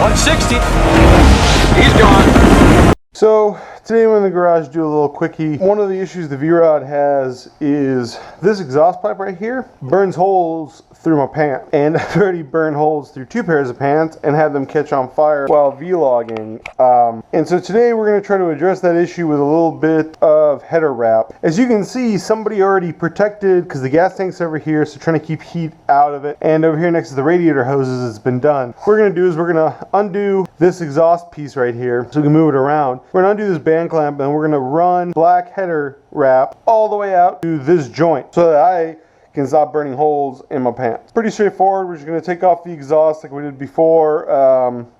160. He's gone. So today I'm in the garage to do a little quickie. One of the issues the VROD has is this exhaust pipe right here burns holes through my pants. And I've already burned holes through 2 pairs of pants and had them catch on fire while vlogging. And so today we're going to try to address that issue with a little bit of header wrap. As you can see, somebody already protected, because the gas tank's over here, so trying to keep heat out of it. And over here next to the radiator hoses, it's been done. What we're going to do is we're going to undo this exhaust piece right here so we can move it around. We're going to undo this band clamp and we're going to run black header wrap all the way out to this joint so that I can stop burning holes in my pants. Pretty straightforward. We're just going to take off the exhaust like we did before,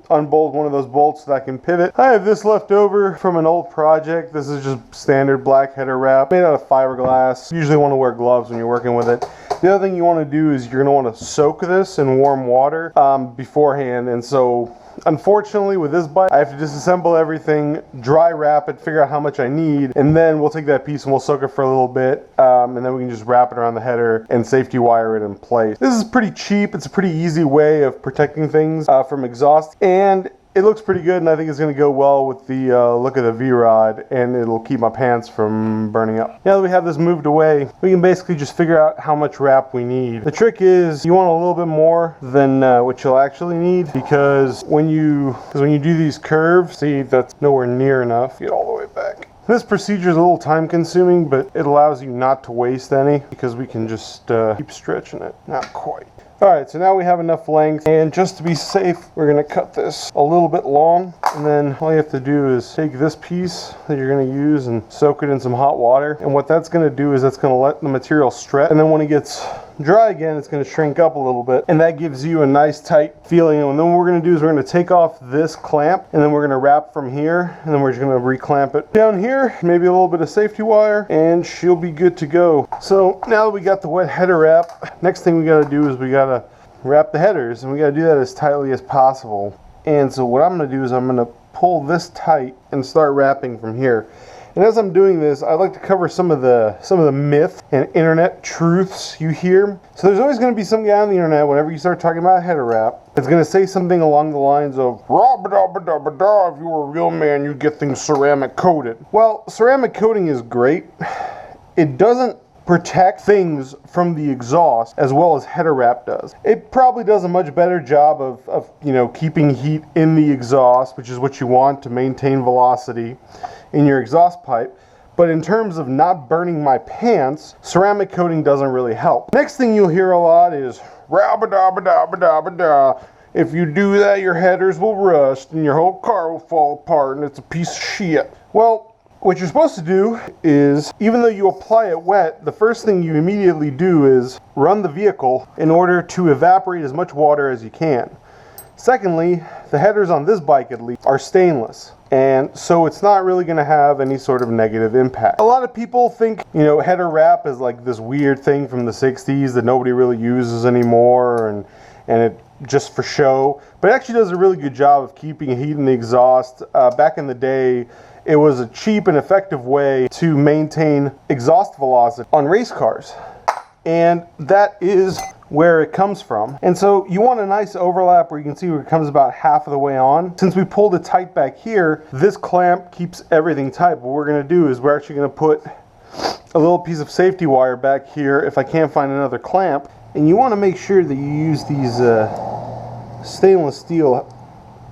unbolt one of those bolts so that I can pivot. I have this left over from an old project. This is just standard black header wrap made out of fiberglass. You usually want to wear gloves when you're working with it. The other thing you want to do is you're going to want to soak this in warm water beforehand, and so unfortunately with this bike I have to disassemble everything, dry wrap it, figure out how much I need, and then we'll take that piece and we'll soak it for a little bit, and then we can just wrap it around the header and safety wire it in place. This is pretty cheap. It's a pretty easy way of protecting things from exhaust, and it looks pretty good, and I think it's going to go well with the look of the VROD, and it'll keep my pants from burning up. Now that we have this moved away, we can basically just figure out how much wrap we need. The trick is you want a little bit more than what you'll actually need, because when you do these curves, see, that's nowhere near enough. Get all the way back. This procedure is a little time consuming, but it allows you not to waste any, because we can just keep stretching it. Not quite. Alright, so now we have enough length, and just to be safe, we're going to cut this a little bit long, and then all you have to do is take this piece that you're going to use and soak it in some hot water, and what that's going to do is that's going to let the material stretch, and then when it gets dry again, it's going to shrink up a little bit, and that gives you a nice tight feeling. And then what we're going to do is we're going to take off this clamp, and then we're going to wrap from here, and then we're just going to reclamp it down here, maybe a little bit of safety wire, and she'll be good to go. So now that we got the wet header wrap, next thing we got to do is we got to wrap the headers, and we got to do that as tightly as possible. And so what I'm going to do is I'm going to pull this tight and start wrapping from here. And as I'm doing this, I'd like to cover some of the myth and internet truths you hear. So there's always going to be some guy on the internet, whenever you start talking about header wrap, it's going to say something along the lines of, "Rah-ba-da-ba-da-ba-da, if you were a real man, you'd get things ceramic coated." Well, ceramic coating is great. It doesn't protect things from the exhaust as well as header wrap does. It probably does a much better job of keeping heat in the exhaust, which is what you want to maintain velocity in your exhaust pipe. But in terms of not burning my pants, ceramic coating doesn't really help. Next thing you'll hear a lot is, "Rah-ba-da-ba-da-ba-da-ba-da. If you do that, your headers will rust and your whole car will fall apart and it's a piece of shit." Well, what you're supposed to do is, even though you apply it wet, the first thing you immediately do is run the vehicle in order to evaporate as much water as you can. Secondly, the headers on this bike at least are stainless, and so it's not really going to have any sort of negative impact. A lot of people think, header wrap is like this weird thing from the 60s that nobody really uses anymore, and it just for show, but it actually does a really good job of keeping heat in the exhaust. Back in the day, it was a cheap and effective way to maintain exhaust velocity on race cars, and that is where it comes from. And so you want a nice overlap where you can see where it comes about half of the way on. Since we pulled it tight back here, this clamp keeps everything tight. What we're going to do is we're actually going to put a little piece of safety wire back here if I can't find another clamp. And you want to make sure that you use these stainless steel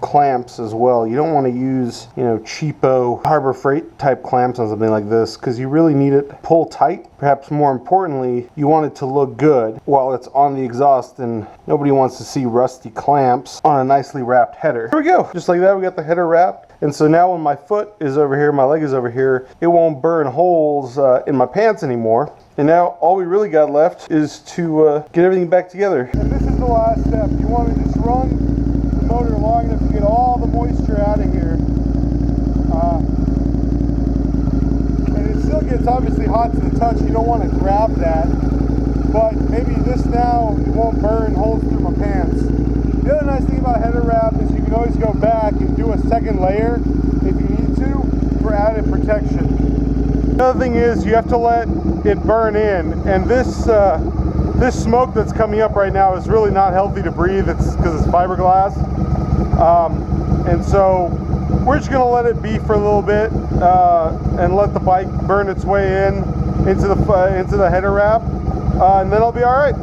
clamps as well. You don't want to use, cheapo Harbor Freight type clamps on something like this, because you really need it pull tight. Perhaps more importantly, you want it to look good while it's on the exhaust, and nobody wants to see rusty clamps on a nicely wrapped header. Here we go. Just like that, we got the header wrapped. And so now when my foot is over here, my leg is over here, it won't burn holes in my pants anymore. And now all we really got left is to get everything back together. And this is the last step. You want to just run the motor long enough to get all the moisture out of here. And it still gets obviously hot to the touch. You don't want to grab that. But maybe this now, it won't burn holes through my pants. The other nice thing about header wrap is you can always go back and do a second layer if you need to for added protection. The other thing is you have to let it burn in, and this smoke that's coming up right now is really not healthy to breathe. It's because it's fiberglass. And so we're just gonna let it be for a little bit and let the bike burn its way into the header wrap, and then I'll be all right.